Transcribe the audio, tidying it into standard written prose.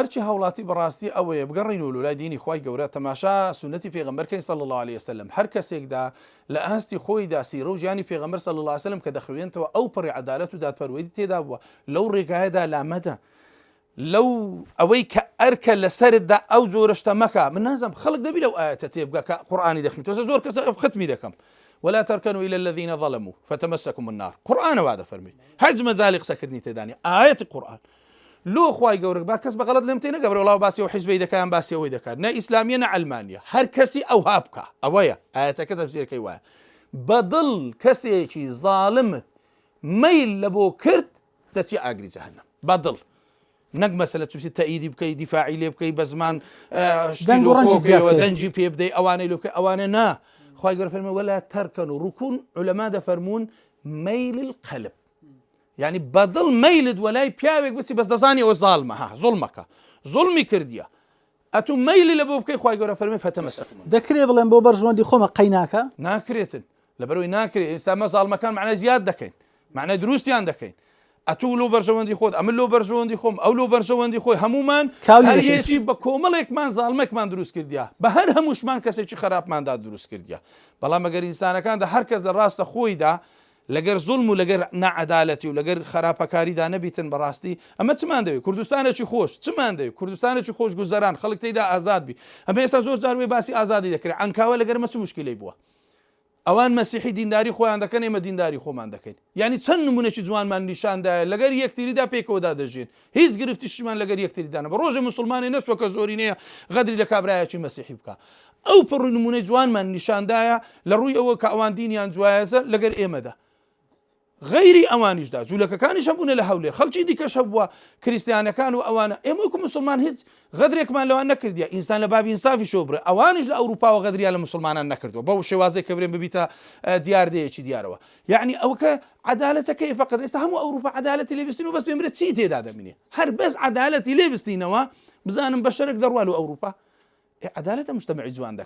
هەرچی هەوڵاتی بەڕاستی ئەوەیە بگەڕین و لای دینی خوای گەورە تەماشا سنەتی پێغەمبەرکەی صلی الله عليه وسلم هەر کەسێکدا لە ئاستی خۆیدا سیرە و ژیانی پێغەمبەر صلی الله عليه وسلم کە دەخوێنتەوە ئەو پڕی عەدالەت و دادپەروەری تێدا بووە لەو ڕێگایەدا لامەدە لەو ئەوەی کە ئەرکە لەسەردا ئەو جۆرە شتە مەکە من نازانم خەڵک دەبی لەو ئاەتە تێبگا کە قورئانی دەخوێنیتەوە زۆر کەس ختمی دەکەم ولا تركنوا إلى الذين ظلموا فتمسكم النار قرآن وعد فرمي حج مزالق سكرني تداني آية القرآن لو خواي گەورە با کەس بەغەڵەت لێم تێ نەگەبرێ وڵاو باسی و حیزبەی دەکەیان باسی ئەوەی دەکات نە ئیسلامیە نە ئەلمانیە هەر کەسی ئەو هابکە ئەوەیە ئاەتەکە تەفسیرەکەی وایە بەدڵ کەسێکی زاڵمت مەیل لە بۆ کرد دەچی ئاگری جەهەنەم بەدڵ نەک مەسەلە تووسی تەئیدی بکەی دیفاعی لێ بکەی بە زمان دەنجی پێ بدەی ئەوانەی لێ بکەی ئەوانە نا خواي قال فرمي ولا تركنوا ركون علماء دفرمون ميل القلب يعني بدل ميلد ولا بياوك بس دزاني وظالمه ها ظلمك ظلمي كرديا اتو ميل لبوبكي خواي قال فرمي فتمسك دكري بلن بو برجوندي خوما قيناكا ناكريتن لبروي ناكري استما ظالم كان معناه زياد دكين معناه دروستيان دكين اتو لو برجوندي خود ام لو برجوندي خوم او لو برجوندي خوي همومان هر یەکی بە کۆمەڵێکمان زاڵمێکمان دروست کردیا بە هەر هەمووشمان کەسێکی خراپماندا دروست کردیا بەڵام ئەگەر ئینسانەکاندا هەر کەس لە ڕاستە خۆیدا لەگەر زوڵم و لەگەر نەعەدالەتی و لەگەر خراپەکاریدا نەبیتن بەڕاستی ئەمە چمان دەوێت کوردستانێکی خۆش چمان دەوێت کوردستانێکی خۆش گوزەران خەڵک تێیدا ئازاد بی ئەمە ئێستا زۆر جار وێ باسی ئازادی دەکرێت عنکاوە لەگەر مە چ موشکیلەی بووە ئەوان مەسیحی دینداری خۆیان دەکەن ئێمە دینداری خۆمان دەکەین یعنی چەند نمونەی جوانمان نیشاندایە لەگەر یەکتریدا پێکەوەدا دەژین هیچ گرفتیشمان لەگەر یەکتریدانە بە ڕۆژە مسلمانی نەچووە کە زۆرینەیە غەدری لە کابرایەکی مەسیحی بکە ئەو پڕی نمونەی جوانمان نیشاندایە لە ڕووی ئەوە کە ئەوان دینیان جوایەزە لەگەر ئێمەدا غەیری ئەوانیشدا جوولەکەکانیش هەبوونە لە هەولێر خەڵکی دیکەش هەبووە کریستیانەکان و ئەوانە ئێمە وەکو مسلمان هیچ غەدرێکمان لەوان نەکردیە ئینسان لە بابی ئینسافی شۆبرە ئەوانیش لە ئەوروپاوە غەدریان لە مسلمانان نەکردووە بەو شێوازەی کە برێن ببیتە دیاردەیەکی دیارەوە یعنی ئەوکە عەدالەتەکەی فەقەت ئێستا هەموو ئەوروپا عەدالەتی لێ بستین و بەس پێم برێت چی تێدا دەمینێ هەر بەس عەدالەتی لێ بستینەوە بزانم بەشەرێک دەڕوا لە ئەوروپا عەدالەتە مجتەمەعی جوان دەکات